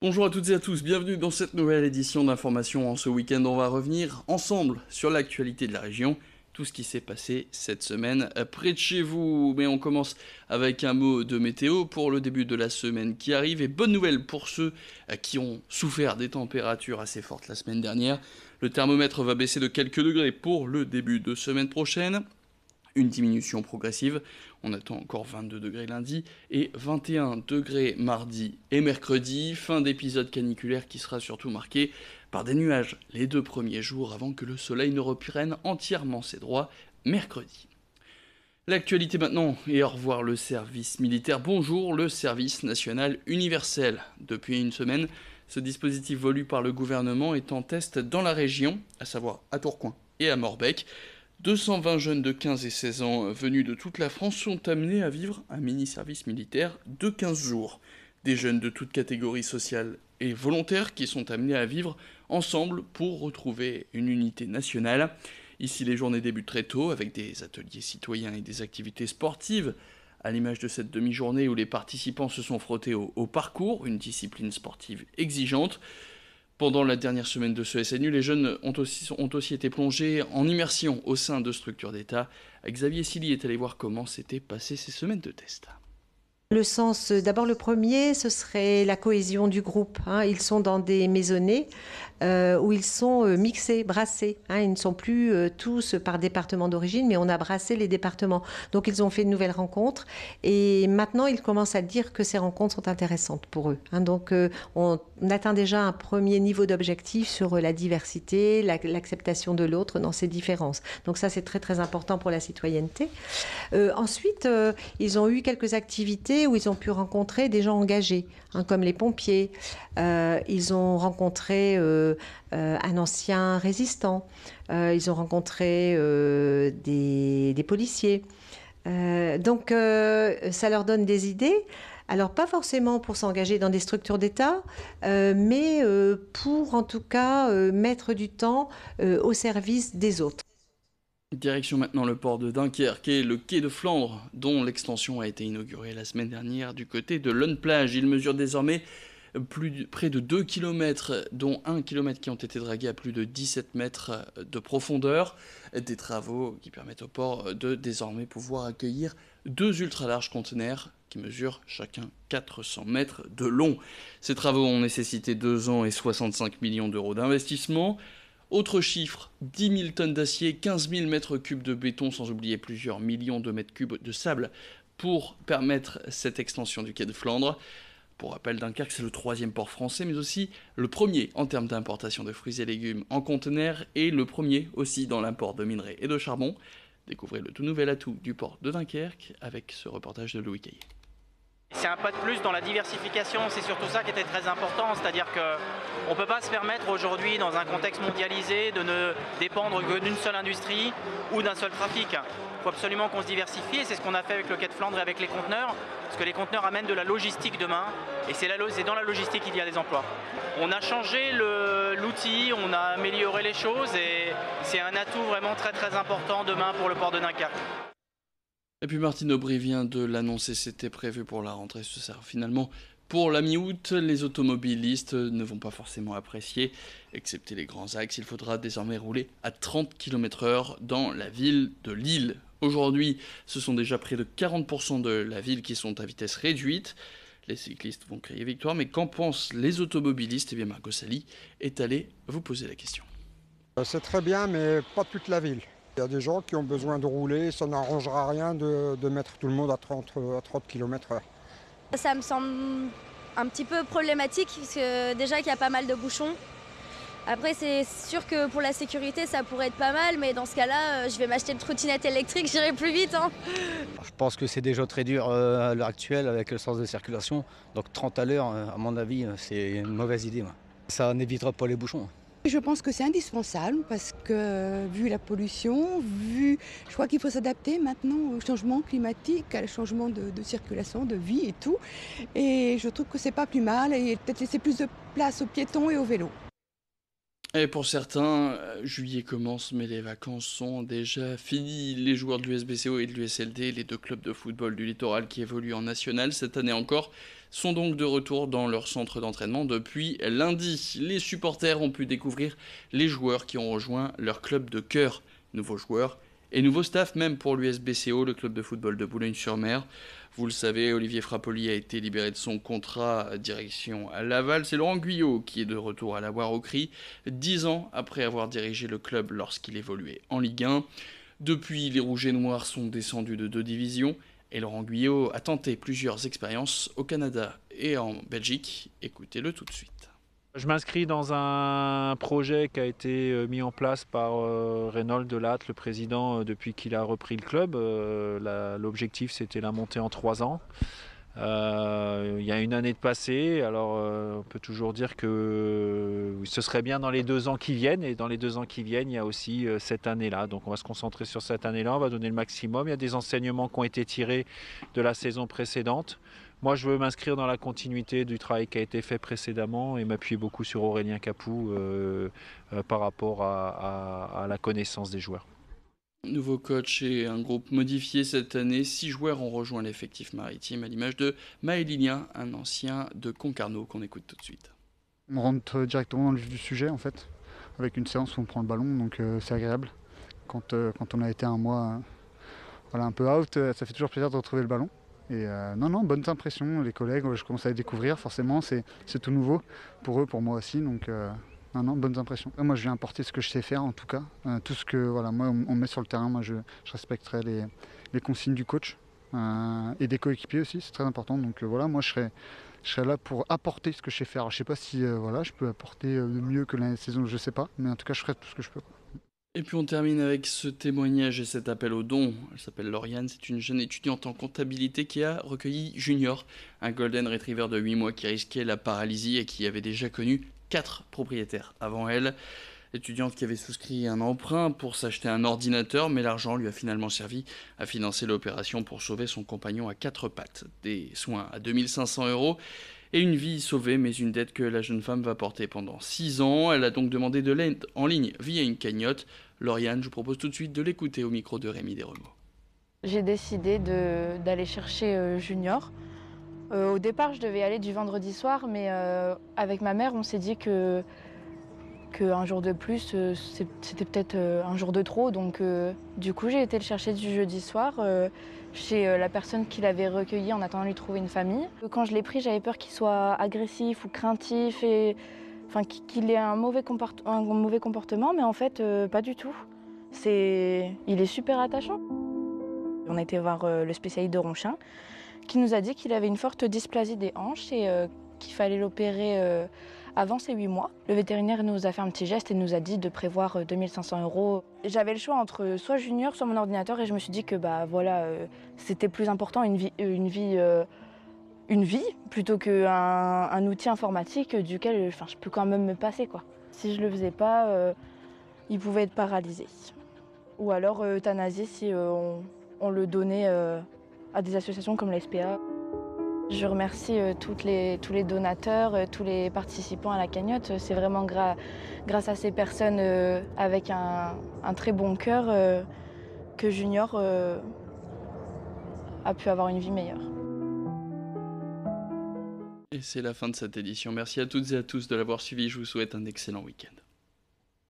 Bonjour à toutes et à tous, bienvenue dans cette nouvelle édition d'Information. En ce week-end, on va revenir ensemble sur l'actualité de la région, tout ce qui s'est passé cette semaine près de chez vous. Mais on commence avec un mot de météo pour le début de la semaine qui arrive. Et bonne nouvelle pour ceux qui ont souffert des températures assez fortes la semaine dernière. Le thermomètre va baisser de quelques degrés pour le début de semaine prochaine. Une diminution progressive, on attend encore 22 degrés lundi et 21 degrés mardi et mercredi, fin d'épisode caniculaire qui sera surtout marqué par des nuages les 2 premiers jours avant que le soleil ne reprenne entièrement ses droits mercredi. L'actualité maintenant, et au revoir le service militaire. Bonjour le service national universel. Depuis une semaine, ce dispositif voulu par le gouvernement est en test dans la région, à savoir à Tourcoing et à Morbec. 220 jeunes de 15 et 16 ans venus de toute la France sont amenés à vivre un mini-service militaire de 15 jours. Des jeunes de toute catégorie sociale et volontaires qui sont amenés à vivre ensemble pour retrouver une unité nationale. Ici, les journées débutent très tôt avec des ateliers citoyens et des activités sportives, à l'image de cette demi-journée où les participants se sont frottés au parcours, une discipline sportive exigeante. Pendant la dernière semaine de ce SNU, les jeunes ont aussi été plongés en immersion au sein de structures d'État. Xavier Silly est allé voir comment s'étaient passées ces semaines de test. Le sens, d'abord le premier, ce serait la cohésion du groupe. Ils sont dans des maisonnées où ils sont mixés, brassés. Ils ne sont plus tous par département d'origine, mais on a brassé les départements. Donc ils ont fait de nouvelles rencontres et maintenant ils commencent à dire que ces rencontres sont intéressantes pour eux. Donc on atteint déjà un premier niveau d'objectif sur la diversité, l'acceptation de l'autre dans ses différences. Donc ça c'est très très important pour la citoyenneté. Ensuite, ils ont eu quelques activités où ils ont pu rencontrer des gens engagés, comme les pompiers. Ils ont rencontré un ancien résistant. Ils ont rencontré des policiers. Donc, ça leur donne des idées. Alors, pas forcément pour s'engager dans des structures d'État, mais pour, en tout cas, mettre du temps au service des autres. Direction maintenant le port de Dunkerque et le quai de Flandre, dont l'extension a été inaugurée la semaine dernière du côté de l'Onplage. Il mesure désormais près de 2 km, dont 1 km qui ont été dragués à plus de 17 mètres de profondeur. Des travaux qui permettent au port de désormais pouvoir accueillir 2 ultra-larges conteneurs qui mesurent chacun 400 mètres de long. Ces travaux ont nécessité 2 ans et 65 millions d'euros d'investissement. Autre chiffre, 10 000 tonnes d'acier, 15 000 mètres cubes de béton, sans oublier plusieurs millions de mètres cubes de sable pour permettre cette extension du quai de Flandre. Pour rappel, Dunkerque, c'est le 3e port français, mais aussi le premier en termes d'importation de fruits et légumes en conteneurs et le premier aussi dans l'import de minerais et de charbon. Découvrez le tout nouvel atout du port de Dunkerque avec ce reportage de Louis Caillé. C'est un pas de plus dans la diversification, c'est surtout ça qui était très important, c'est-à-dire qu'on ne peut pas se permettre aujourd'hui dans un contexte mondialisé de ne dépendre que d'une seule industrie ou d'un seul trafic. Il faut absolument qu'on se diversifie et c'est ce qu'on a fait avec le quai de Flandre et avec les conteneurs, parce que les conteneurs amènent de la logistique demain et c'est dans la logistique qu'il y a des emplois. On a changé l'outil, on a amélioré les choses et c'est un atout vraiment très très important demain pour le port de Dunkerque. Et puis Martine Aubry vient de l'annoncer, c'était prévu pour la rentrée, ce sera finalement pour la mi-août. Les automobilistes ne vont pas forcément apprécier, excepté les grands axes. Il faudra désormais rouler à 30 km/h dans la ville de Lille. Aujourd'hui, ce sont déjà près de 40% de la ville qui sont à vitesse réduite. Les cyclistes vont crier victoire, mais qu'en pensent les automobilistes? Eh bien, Margot Sally est allée vous poser la question. C'est très bien, mais pas toute la ville. Il y a des gens qui ont besoin de rouler, ça n'arrangera rien de mettre tout le monde à 30 km/h. Ça me semble un petit peu problématique, parce que déjà qu'il y a pas mal de bouchons. Après, c'est sûr que pour la sécurité, ça pourrait être pas mal, mais dans ce cas-là, je vais m'acheter une trottinette électrique, j'irai plus vite. Je pense que c'est déjà très dur à l'heure actuelle avec le sens de circulation. Donc 30 à l'heure, à mon avis, c'est une mauvaise idée. Ça n'évitera pas les bouchons. Je pense que c'est indispensable parce que vu la pollution, je crois qu'il faut s'adapter maintenant au changement climatique, au changement de circulation, de vie et tout. Et je trouve que c'est pas plus mal et peut-être laisser plus de place aux piétons et aux vélos. Et pour certains, juillet commence, mais les vacances sont déjà finies. Les joueurs de l'USBCO et de l'USLD, les deux clubs de football du littoral qui évoluent en national cette année encore, sont donc de retour dans leur centre d'entraînement depuis lundi. Les supporters ont pu découvrir les joueurs qui ont rejoint leur club de cœur. Nouveaux joueurs et nouveau staff même pour l'USBCO, le club de football de Boulogne-sur-Mer. Vous le savez, Olivier Frappoli a été libéré de son contrat direction à Laval. C'est Laurent Guyot qui est de retour à la Loire au Cri, 10 ans après avoir dirigé le club lorsqu'il évoluait en Ligue 1. Depuis, les Rouges et Noirs sont descendus de 2 divisions et Laurent Guyot a tenté plusieurs expériences au Canada et en Belgique. Écoutez-le tout de suite. Je m'inscris dans un projet qui a été mis en place par Reynold Delatte, le président, depuis qu'il a repris le club. L'objectif, c'était la montée en 3 ans. Il y a une année de passé, alors on peut toujours dire que ce serait bien dans les 2 ans qui viennent, et dans les 2 ans qui viennent, il y a aussi cette année-là. Donc on va se concentrer sur cette année-là, on va donner le maximum. Il y a des enseignements qui ont été tirés de la saison précédente. Moi, je veux m'inscrire dans la continuité du travail qui a été fait précédemment et m'appuyer beaucoup sur Aurélien Capou par rapport à la connaissance des joueurs. Nouveau coach et un groupe modifié cette année. 6 joueurs ont rejoint l'effectif maritime, à l'image de Maëlilien, un ancien de Concarneau qu'on écoute tout de suite. On rentre directement dans le vif du sujet en fait, avec une séance où on prend le ballon, donc c'est agréable. Quand on a été un mois un peu out, ça fait toujours plaisir de retrouver le ballon. Et non, bonnes impressions, les collègues, je commence à les découvrir, forcément, c'est tout nouveau pour eux, pour moi aussi, donc bonnes impressions. Moi, je viens apporter ce que je sais faire, en tout cas, tout ce que moi, on met sur le terrain, moi, je respecterai les consignes du coach et des coéquipiers aussi, c'est très important, donc moi, je serai là pour apporter ce que je sais faire. Alors, je sais pas si je peux apporter mieux que l'année de saison, je sais pas, mais en tout cas, je ferai tout ce que je peux. Et puis on termine avec ce témoignage et cet appel au don. Elle s'appelle Lauriane, c'est une jeune étudiante en comptabilité qui a recueilli Junior, un golden retriever de 8 mois qui risquait la paralysie et qui avait déjà connu 4 propriétaires avant elle. L'étudiante qui avait souscrit un emprunt pour s'acheter un ordinateur, mais l'argent lui a finalement servi à financer l'opération pour sauver son compagnon à 4 pattes. Des soins à 2500 € et une vie sauvée, mais une dette que la jeune femme va porter pendant 6 ans. Elle a donc demandé de l'aide en ligne via une cagnotte. Lauriane, je vous propose tout de suite de l'écouter au micro de Rémi Desremaux. J'ai décidé d'aller chercher Junior. Au départ, je devais y aller du vendredi soir, mais avec ma mère, on s'est dit qu'un jour de plus, c'était peut-être un jour de trop. Donc du coup, j'ai été le chercher du jeudi soir chez la personne qui l'avait recueilli en attendant de lui trouver une famille. Quand je l'ai pris, j'avais peur qu'il soit agressif ou craintif, qu'il ait un mauvais comportement, mais en fait, pas du tout. Il est super attachant. On a été voir le spécialiste de Ronchin, qui nous a dit qu'il avait une forte dysplasie des hanches et qu'il fallait l'opérer avant ses 8 mois. Le vétérinaire nous a fait un petit geste et nous a dit de prévoir 2500 €. J'avais le choix entre soit Junior, soit mon ordinateur et je me suis dit que c'était plus important une vie plutôt qu'un outil informatique duquel je peux quand même me passer, quoi. Si je le faisais pas, il pouvait être paralysé. Ou alors euthanasié si on le donnait à des associations comme la SPA. Je remercie tous les donateurs, tous les participants à la cagnotte. C'est vraiment grâce à ces personnes avec un très bon cœur que Junior a pu avoir une vie meilleure. Et c'est la fin de cette édition. Merci à toutes et à tous de l'avoir suivi. Je vous souhaite un excellent week-end.